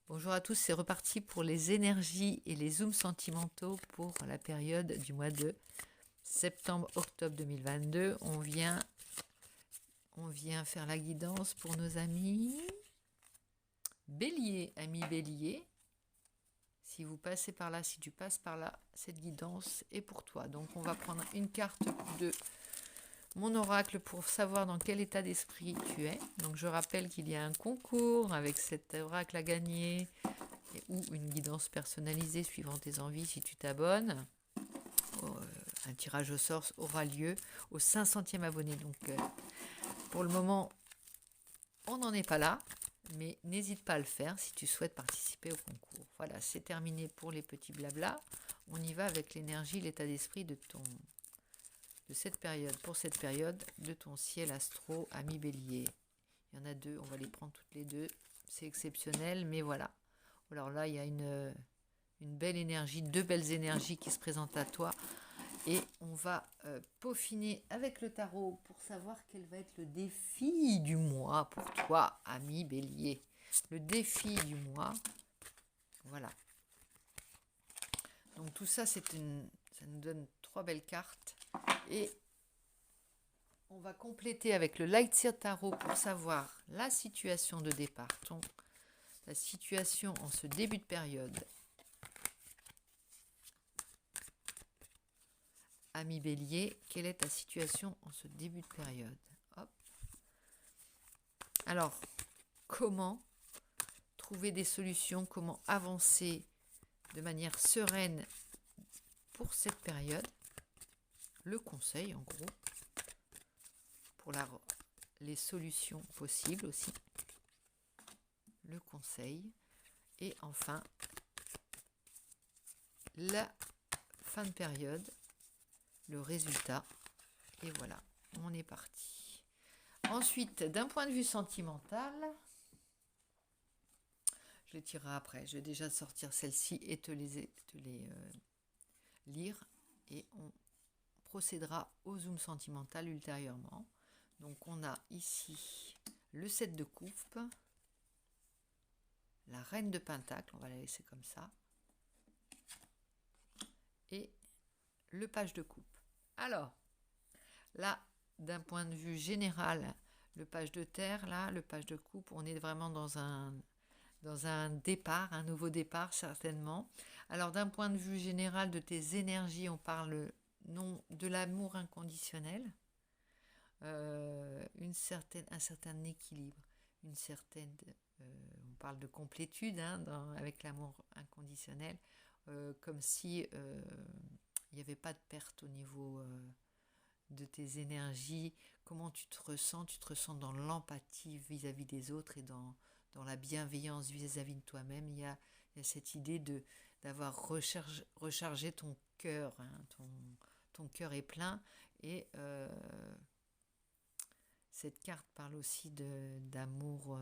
Bonjour à tous, c'est reparti pour les énergies et les zooms sentimentaux pour la période du mois de septembre-octobre 2022. On vient faire la guidance pour nos amis Bélier. Amis Bélier, si vous passez par là, si tu passes par là, cette guidance est pour toi. Donc on va prendre une carte de mon oracle pour savoir dans quel état d'esprit tu es. Donc je rappelle qu'il y a un concours avec cet oracle à gagner ou une guidance personnalisée suivant tes envies si tu t'abonnes. Un tirage au sort aura lieu au 500e abonné. Donc pour le moment, on n'en est pas là, mais n'hésite pas à le faire si tu souhaites participer au concours. Voilà, c'est terminé pour les petits blabla. On y va avec l'énergie, l'état d'esprit de cette période, pour cette période de ton ciel astro, ami Bélier. Il y en a deux, on va les prendre toutes les deux. C'est exceptionnel, mais voilà. Alors là, il y a une belle énergie, deux belles énergies qui se présentent à toi. Et on va peaufiner avec le tarot pour savoir quel va être le défi du mois pour toi, ami Bélier. Le défi du mois, voilà. Donc tout ça, ça nous donne trois belles cartes. Et on va compléter avec le Lightseer Tarot pour savoir la situation de départ, la situation en ce début de période. Ami Bélier, quelle est ta situation en ce début de période? Hop. Alors, comment trouver des solutions, comment avancer de manière sereine pour cette période? Le conseil, en gros, pour les solutions possibles aussi. Le conseil. Et enfin, la fin de période, le résultat. Et voilà, on est parti. Ensuite, d'un point de vue sentimental, je les tirerai après. Je vais déjà sortir celle-ci et te les lire. Et on procédera au zoom sentimental ultérieurement. Donc on a ici le 7 de coupe, la reine de pentacle, on va la laisser comme ça, et le page de coupe. Alors, là, d'un point de vue général, le page de terre, là, le page de coupe, on est vraiment dans un départ, un nouveau départ certainement. Alors d'un point de vue général de tes énergies, on parle non de l'amour inconditionnel, un certain équilibre, on parle de complétude avec l'amour inconditionnel, comme si il n'y avait pas de perte au niveau de tes énergies. Comment tu te ressens? Tu te ressens dans l'empathie vis-à-vis des autres et dans la bienveillance vis-à-vis de toi-même. Il y a cette idée d'avoir rechargé ton cœur. Ton cœur est plein. Et cette carte parle aussi d'amour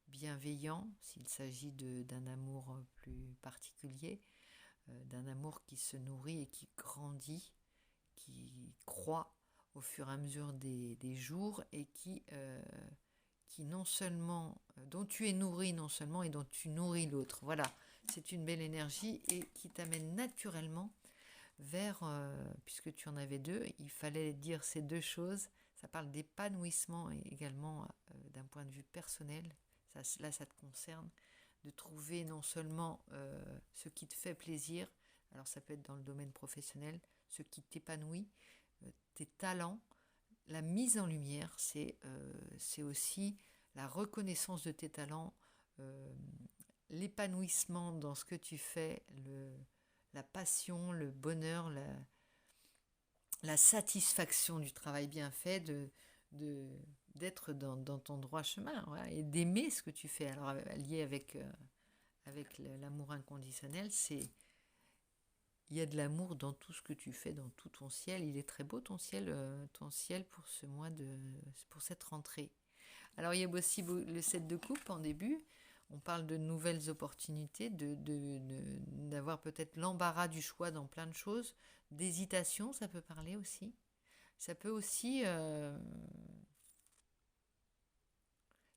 bienveillant, s'il s'agit d'un amour plus particulier, d'un amour qui se nourrit et qui grandit, qui croît au fur et à mesure des jours et qui non seulement, dont tu es nourri non seulement et dont tu nourris l'autre. Voilà, c'est une belle énergie et qui t'amène naturellement vers, puisque tu en avais deux, il fallait dire ces deux choses. Ça parle d'épanouissement également d'un point de vue personnel. Là, ça te concerne de trouver non seulement ce qui te fait plaisir, alors ça peut être dans le domaine professionnel, ce qui t'épanouit, tes talents, la mise en lumière, c'est aussi la reconnaissance de tes talents, l'épanouissement dans ce que tu fais, la passion, le bonheur, la satisfaction du travail bien fait, d'être dans ton droit chemin, voilà, et d'aimer ce que tu fais. Alors lié avec l'amour inconditionnel, il y a de l'amour dans tout ce que tu fais, dans tout ton ciel. Il est très beau ton ciel pour ce mois pour cette rentrée. Alors il y a aussi le 7 de coupe en début. On parle de nouvelles opportunités, d'avoir peut-être l'embarras du choix dans plein de choses, d'hésitation, ça peut parler aussi. Ça peut aussi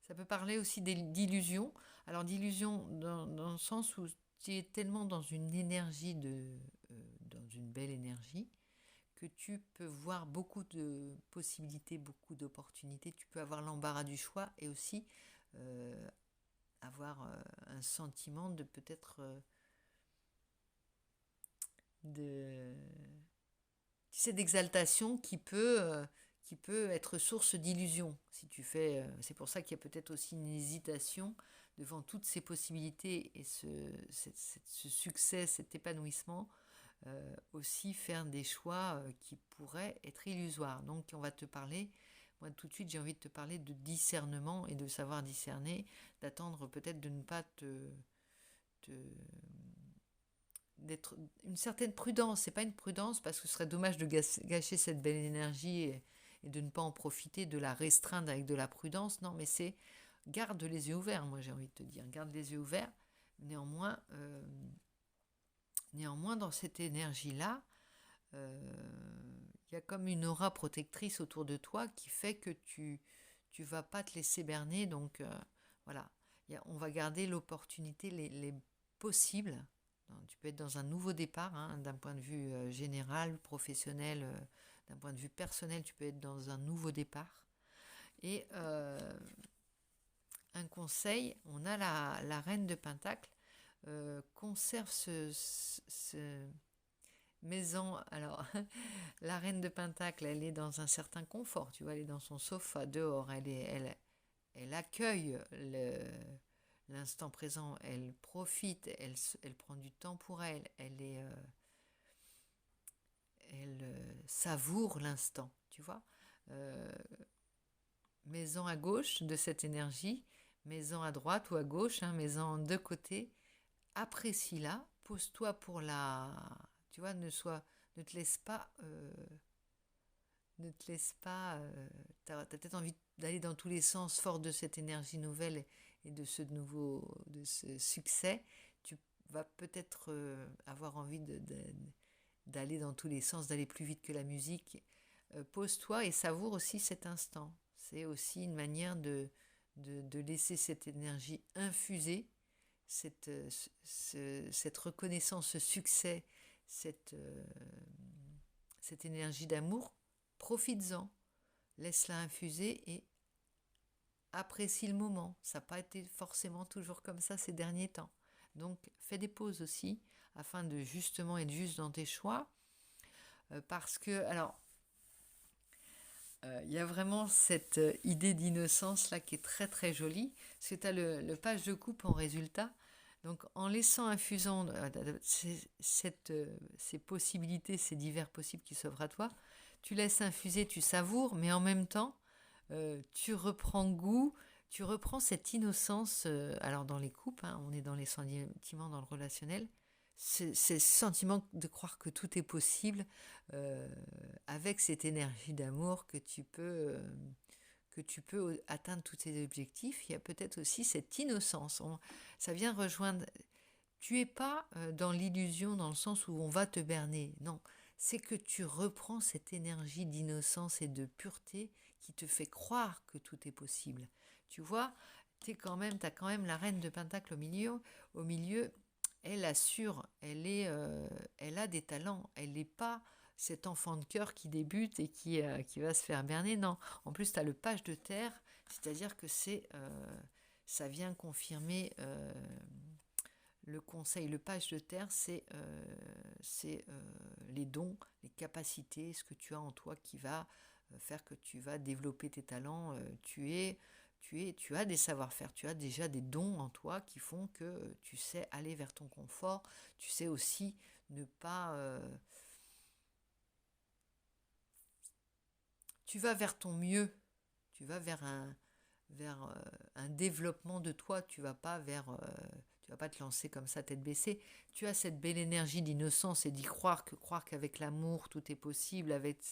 Ça peut parler aussi d'illusion. Alors d'illusion dans le sens où tu es tellement dans une énergie dans une belle énergie que tu peux voir beaucoup de possibilités, beaucoup d'opportunités. Tu peux avoir l'embarras du choix et aussi euh, avoir un sentiment de peut-être de tu sais, d'exaltation qui peut être source d'illusion. Si tu fais, c'est pour ça qu'il y a peut-être aussi une hésitation devant toutes ces possibilités et ce succès, cet épanouissement, aussi faire des choix qui pourraient être illusoires. Donc on va te parler, moi tout de suite j'ai envie de te parler de discernement et de savoir discerner, d'attendre peut-être de ne pas te d'être une certaine prudence. C'est pas une prudence parce que ce serait dommage de gâcher cette belle énergie et de ne pas en profiter, de la restreindre avec de la prudence. Non, mais c'est garde les yeux ouverts. Moi, j'ai envie de te dire, garde les yeux ouverts. Néanmoins, dans cette énergie-là, il y a comme une aura protectrice autour de toi qui fait que tu vas pas te laisser berner. Donc voilà, on va garder l'opportunité, les possibles. Tu peux être dans un nouveau départ, hein, d'un point de vue général, professionnel, d'un point de vue personnel, tu peux être dans un nouveau départ. Et un conseil, on a la reine de Pentacle, conserve ce maison. Alors, la reine de Pentacle, elle est dans un certain confort, tu vois, elle est dans son sofa dehors, elle accueille l'instant présent, elle profite, elle prend du temps pour elle, elle savoure l'instant, tu vois. Euh, Maison à gauche de cette énergie, maison à droite ou à gauche, hein, maison de côté, apprécie-la, pose-toi pour la... Tu vois, ne te laisse pas... t'as peut-être envie d'aller dans tous les sens, fort de cette énergie nouvelle et de de ce succès. Tu vas peut-être avoir envie d'aller dans tous les sens, d'aller plus vite que la musique. Pose-toi et savoure aussi cet instant. C'est aussi une manière de laisser cette énergie infuser, cette reconnaissance, ce succès, cette énergie d'amour. Profites-en, laisse-la infuser et apprécie le moment. Ça n'a pas été forcément toujours comme ça ces derniers temps. Donc fais des pauses aussi afin de justement être juste dans tes choix. Parce que, alors, il y a vraiment cette idée d'innocence là qui est très très jolie. Parce que tu as le page de coupe en résultat. Donc en laissant infusant ces possibilités, ces divers possibles qui s'offrent à toi, tu laisses infuser, tu savoures, mais en même temps, tu reprends goût, tu reprends cette innocence. Alors dans les couples, hein, on est dans les sentiments, dans le relationnel, c'est ce sentiment de croire que tout est possible euh, avec cette énergie d'amour que tu peux atteindre tous tes objectifs. Il y a peut-être aussi cette innocence. Ça vient rejoindre. Tu es pas dans l'illusion dans le sens où on va te berner. Non, c'est que tu reprends cette énergie d'innocence et de pureté qui te fait croire que tout est possible. Tu vois, t'as quand même la reine de Pentacle au milieu, elle assure, elle a des talents, elle n'est pas cet enfant de cœur qui débute et qui va se faire berner. Non, en plus tu as le page de terre, c'est-à-dire que ça vient confirmer le conseil. Le page de terre, c'est les dons, les capacités, ce que tu as en toi qui va faire que tu vas développer tes talents. Tu as des savoir-faire, tu as déjà des dons en toi qui font que tu sais aller vers ton confort, tu sais aussi ne pas... tu vas vers ton mieux, tu vas vers un développement de toi, tu vas pas te lancer comme ça tête baissée. Tu as cette belle énergie d'innocence et d'y croire qu'avec l'amour tout est possible, avec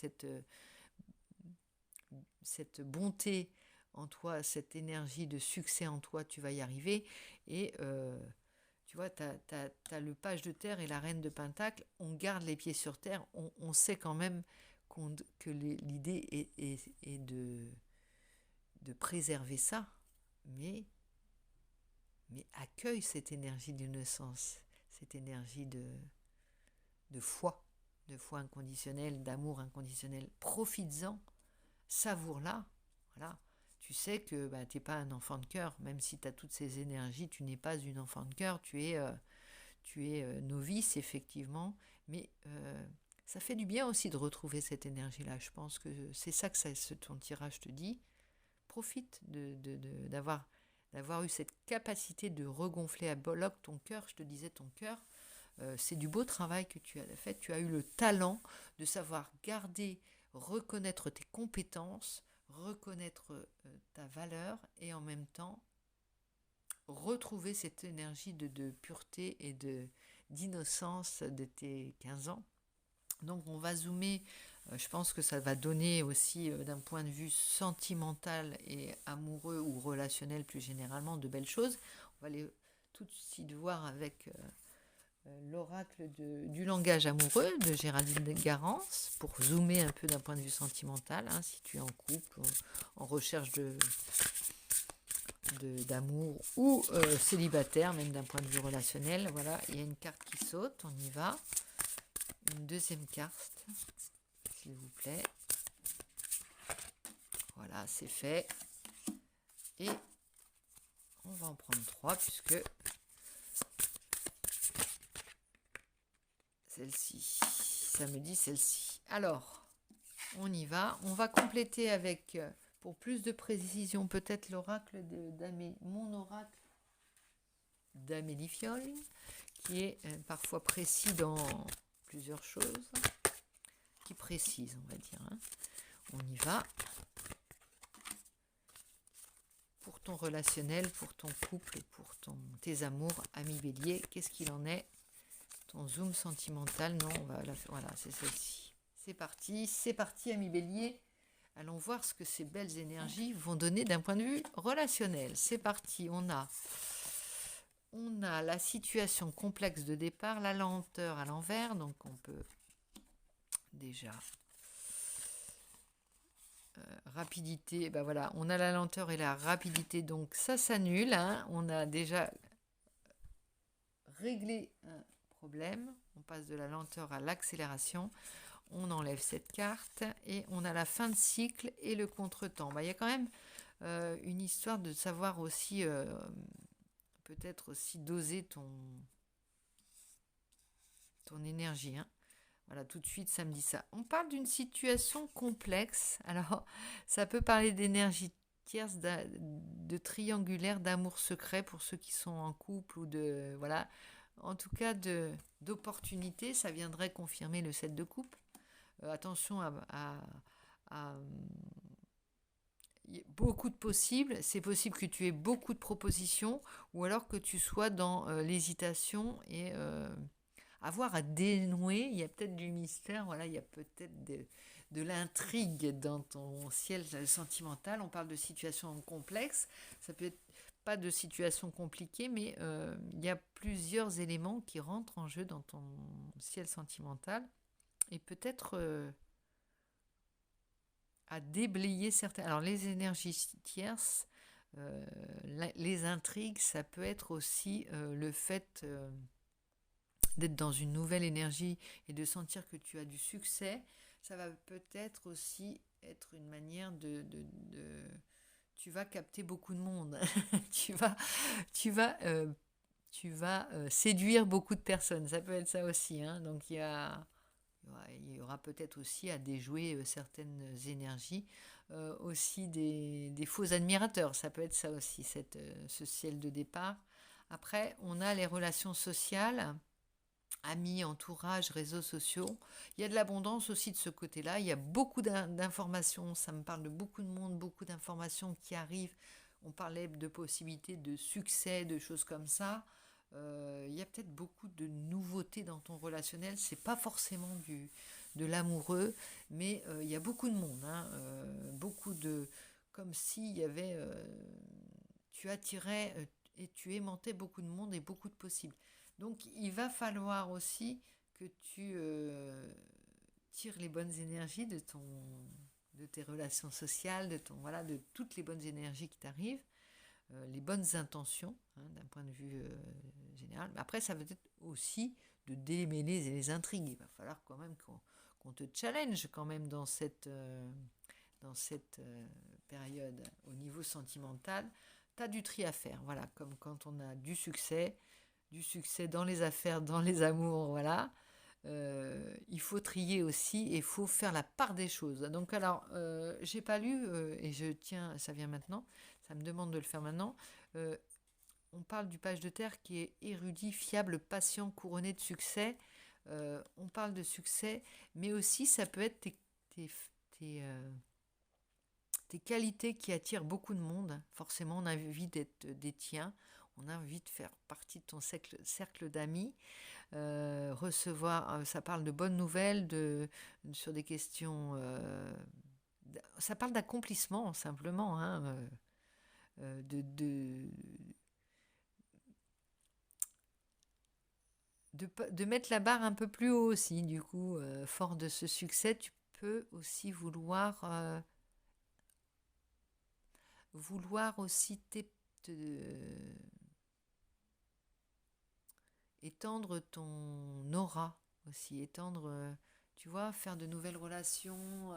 cette bonté en toi, cette énergie de succès en toi, tu vas y arriver. Et tu vois, tu as le page de terre et la reine de Pentacle, on garde les pieds sur terre, on sait quand même que l'idée est de préserver ça, mais accueille cette énergie d'innocence, cette énergie de foi inconditionnelle, d'amour inconditionnel. Profites-en, savoure-la. Voilà. Tu sais que tu n'es pas un enfant de cœur, même si tu as toutes ces énergies, tu n'es pas une enfant de cœur, tu es novice, effectivement, mais ça fait du bien aussi de retrouver cette énergie-là. Je pense que c'est ça que ton tirage te dit. Profite d'avoir eu cette capacité de regonfler à bloc ton cœur. Je te disais, ton cœur, c'est du beau travail que tu as fait. Tu as eu le talent de savoir garder, reconnaître tes compétences, reconnaître ta valeur et en même temps retrouver cette énergie de pureté et d'innocence de tes 15 ans. Donc on va zoomer, je pense que ça va donner aussi d'un point de vue sentimental et amoureux ou relationnel plus généralement de belles choses. On va aller tout de suite voir avec l'oracle du langage amoureux de Géraldine Garance pour zoomer un peu d'un point de vue sentimental, hein, si tu es en couple, en recherche d'amour ou célibataire, même d'un point de vue relationnel. Voilà, il y a une carte qui saute, on y va. Une deuxième carte, s'il vous plaît. Voilà, c'est fait. Et on va en prendre 3 puisque celle-ci, ça me dit celle-ci. Alors, on y va. On va compléter avec, pour plus de précision, peut-être l'oracle mon oracle d'Amélie Fiol, qui est parfois précis dans plusieurs choses, qui précise, on va dire. Hein. On y va. Pour ton relationnel, pour ton couple, pour tes amours, ami Bélier, qu'est-ce qu'il en est? Ton zoom sentimental, non, on va la faire. Voilà, c'est celle-ci. C'est parti, ami Bélier. Allons voir ce que ces belles énergies vont donner d'un point de vue relationnel. C'est parti, on a la situation complexe de départ, la lenteur à l'envers, donc on peut déjà rapidité, voilà, on a la lenteur et la rapidité, donc ça s'annule, hein. On a déjà réglé un problème, on passe de la lenteur à l'accélération, on enlève cette carte et on a la fin de cycle et le contretemps. Il y a quand même une histoire de savoir aussi peut-être aussi doser ton énergie, hein. Voilà, tout de suite, ça me dit ça. On parle d'une situation complexe. Alors, ça peut parler d'énergie tierce, de triangulaire, d'amour secret pour ceux qui sont en couple ou de... Voilà, en tout cas, d'opportunité. Ça viendrait confirmer le 7 de coupe. Attention à beaucoup de possibles. C'est possible que tu aies beaucoup de propositions ou alors que tu sois dans l'hésitation et... avoir à dénouer, il y a peut-être du mystère, voilà, il y a peut-être de l'intrigue dans ton ciel sentimental. On parle de situations complexes, ça peut être pas de situation compliquée, mais il y a plusieurs éléments qui rentrent en jeu dans ton ciel sentimental et peut-être à déblayer certains. Alors les énergies tierces, les intrigues, ça peut être aussi le fait d'être dans une nouvelle énergie et de sentir que tu as du succès. Ça va peut-être aussi être une manière tu vas capter beaucoup de monde. tu vas séduire beaucoup de personnes. Ça peut être ça aussi, hein. Donc il y aura peut-être aussi à déjouer certaines énergies, aussi des faux admirateurs. Ça peut être ça aussi, ce ciel de départ. Après, on a les relations sociales. Amis, entourage, réseaux sociaux. Il y a de l'abondance aussi de ce côté-là. Il y a beaucoup d'informations. Ça me parle de beaucoup de monde, beaucoup d'informations qui arrivent. On parlait de possibilités de succès, de choses comme ça. Il y a peut-être beaucoup de nouveautés dans ton relationnel. C'est pas forcément de l'amoureux, mais il y a beaucoup de monde. Hein, beaucoup de... Comme s'il y avait... tu attirais et tu aimantais beaucoup de monde et beaucoup de possibles. Donc, il va falloir aussi que tu tires les bonnes énergies de tes relations sociales, de toutes les bonnes énergies qui t'arrivent. les bonnes intentions, d'un point de vue général. Mais après, ça veut être aussi de démêler les intrigues. Il va falloir quand même qu'on te challenge quand même dans cette période au niveau sentimental. Tu as du tri à faire, voilà, comme quand on a du succès dans les affaires, dans les amours, voilà. Il faut trier aussi et il faut faire la part des choses. Donc alors, j'ai pas lu et je tiens, ça vient maintenant, ça me demande de le faire maintenant. On parle du page de terre qui est érudit, fiable, patient, couronné de succès. On parle de succès, mais aussi ça peut être tes qualités qui attirent beaucoup de monde. Forcément, on a envie d'être des tiens, on a envie de faire partie de ton cercle d'amis. Recevoir, ça parle de bonnes nouvelles, sur des questions. Ça parle d'accomplissement, simplement. De mettre la barre un peu plus haut aussi. Du coup, fort de ce succès, tu peux aussi vouloir aussi étendre ton aura aussi, tu vois, faire de nouvelles relations,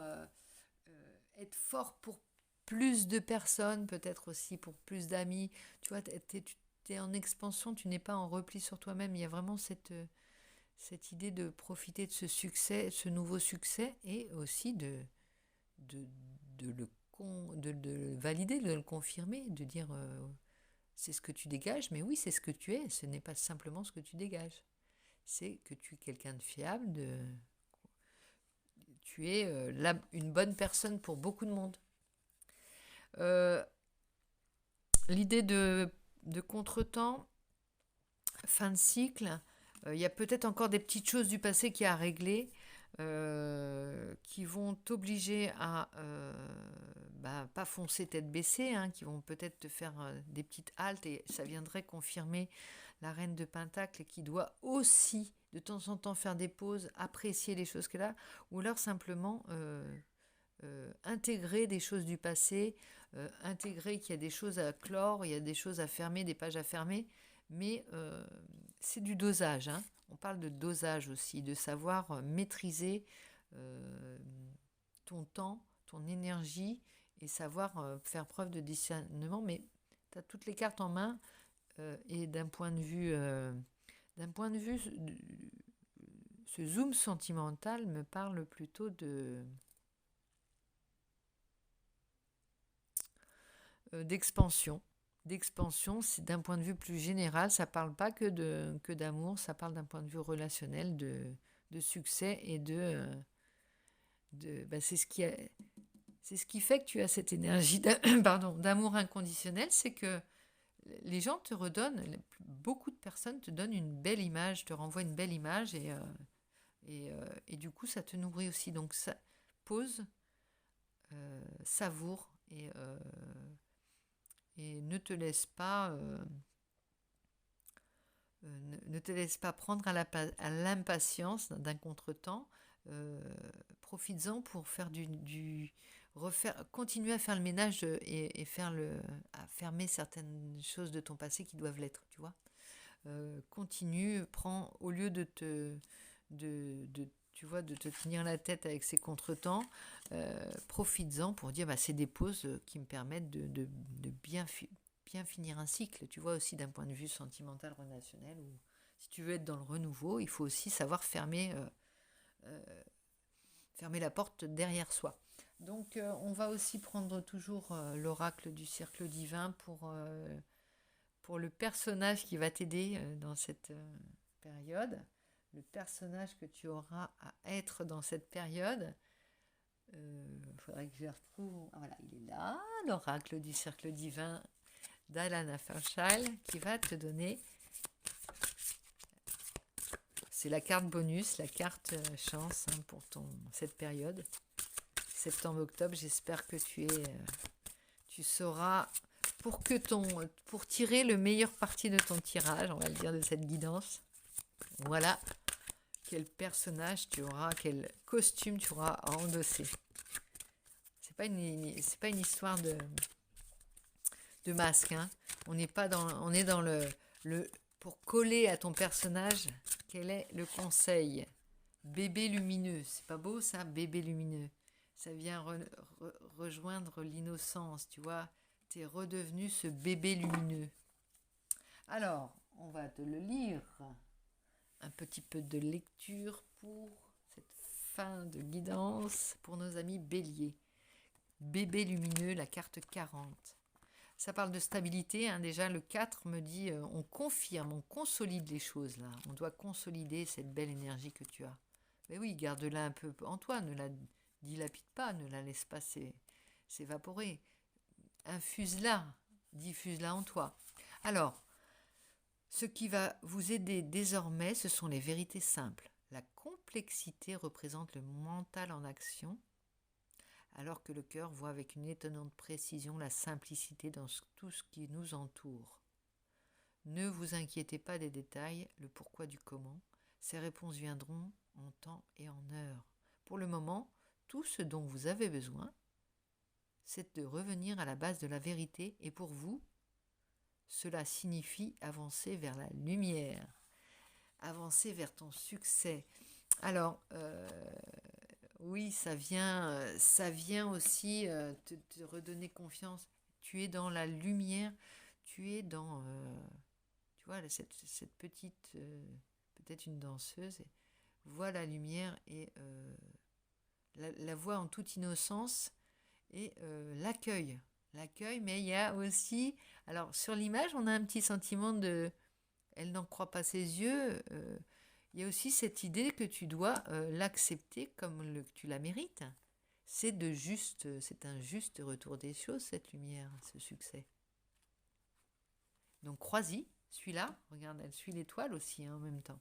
être fort pour plus de personnes, peut-être aussi pour plus d'amis. Tu vois, tu es en expansion, tu n'es pas en repli sur toi-même. Il y a vraiment cette idée de profiter de ce succès, ce nouveau succès, et aussi de, de le valider, de le confirmer, de dire c'est ce que tu dégages, mais oui, c'est ce que tu es, ce n'est pas simplement ce que tu dégages. C'est que tu es quelqu'un de fiable, tu es une bonne personne pour beaucoup de monde. L'idée de contretemps, fin de cycle, il y a peut-être encore des petites choses du passé qui à régler, qui vont t'obliger à pas foncer tête baissée, qui vont peut-être te faire des petites haltes, et ça viendrait confirmer la reine de Pentacle qui doit aussi de temps en temps faire des pauses, apprécier les choses qu'elle a, ou alors simplement intégrer des choses du passé, intégrer qu'il y a des choses à clore, il y a des choses à fermer, des pages à fermer, mais c'est du dosage. On parle de dosage aussi, de savoir maîtriser ton temps, ton énergie, et savoir faire preuve de discernement. Mais tu as toutes les cartes en main, et d'un point de vue, ce zoom sentimental me parle plutôt d'expansion. C'est d'un point de vue plus général, ça parle pas que d'amour, ça parle d'un point de vue relationnel, de succès, et c'est ce qui fait que tu as cette énergie d'amour inconditionnel, c'est que les gens te redonnent, beaucoup de personnes te donnent une belle image, te renvoient une belle image, et du coup ça te nourrit aussi. Donc ça pose, savoure, et ne te laisse pas prendre à l'impatience d'un contretemps. Profites-en pour faire continuer à faire le ménage, et à fermer certaines choses de ton passé qui doivent l'être, tu vois. Continue, prends, au lieu tu vois, de te tenir la tête avec ces contretemps, profites-en pour dire c'est des pauses qui me permettent de bien finir un cycle, tu vois, aussi d'un point de vue sentimental, relationnel, ou si tu veux être dans le renouveau, il faut aussi savoir fermer la porte derrière soi. Donc on va aussi prendre toujours l'oracle du cercle divin pour le personnage qui va t'aider dans cette période, le personnage que tu auras à être dans cette période. Faudrait que je le retrouve. Voilà, il est là, l'oracle du cercle divin d'Alana Fairchild, qui va te donner. C'est la carte bonus, la carte chance pour cette période. Septembre-octobre, j'espère que tu sauras, pour tirer le meilleur parti de ton tirage, on va le dire, de cette guidance. Voilà, quel personnage tu auras, quel costume tu auras à endosser. C'est pas une histoire de de masque, hein. On n'est pas dans, on est dans pour coller à ton personnage. Quel est le conseil? Bébé lumineux, c'est pas beau ça, bébé lumineux. Ça vient rejoindre l'innocence, tu vois. T'es redevenu ce bébé lumineux. Alors, on va te le lire. Un petit peu de lecture pour cette fin de guidance pour nos amis béliers. Bébé lumineux, la carte 40. Ça parle de stabilité, hein. Déjà le 4 me dit on confirme, on consolide les choses là. On doit consolider cette belle énergie que tu as. Mais oui, garde-la un peu en toi, ne la dilapide pas, ne la laisse pas s'évaporer. Infuse-la, diffuse-la en toi. Alors, ce qui va vous aider désormais, ce sont les vérités simples. La complexité représente le mental en action, alors que le cœur voit avec une étonnante précision la simplicité dans tout ce qui nous entoure. Ne vous inquiétez pas des détails, le pourquoi du comment. Ces réponses viendront en temps et en heure. Pour le moment, tout ce dont vous avez besoin, c'est de revenir à la base de la vérité, et pour vous, cela signifie avancer vers la lumière, avancer vers ton succès. Alors, oui, ça vient aussi te redonner confiance. Tu es dans la lumière, tu es dans, tu vois, cette petite, peut-être une danseuse, voit la lumière et la voit en toute innocence et l'accueille. L'accueille, mais il y a aussi, alors sur l'image, on a un petit sentiment de, elle n'en croit pas ses yeux. Il y a aussi cette idée que tu dois l'accepter comme tu la mérites. C'est un juste retour des choses, cette lumière, ce succès. Donc crois-y, suis-là. Regarde, elle suit l'étoile aussi hein, en même temps.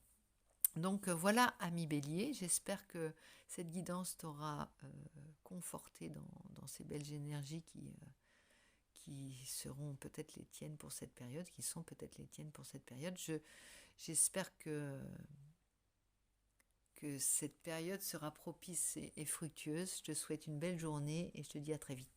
Donc voilà, ami Bélier, j'espère que cette guidance t'aura conforté dans ces belles énergies qui seront peut-être les tiennes pour cette période, qui sont peut-être les tiennes pour cette période. J'espère que cette période sera propice et fructueuse. Je te souhaite une belle journée et je te dis à très vite.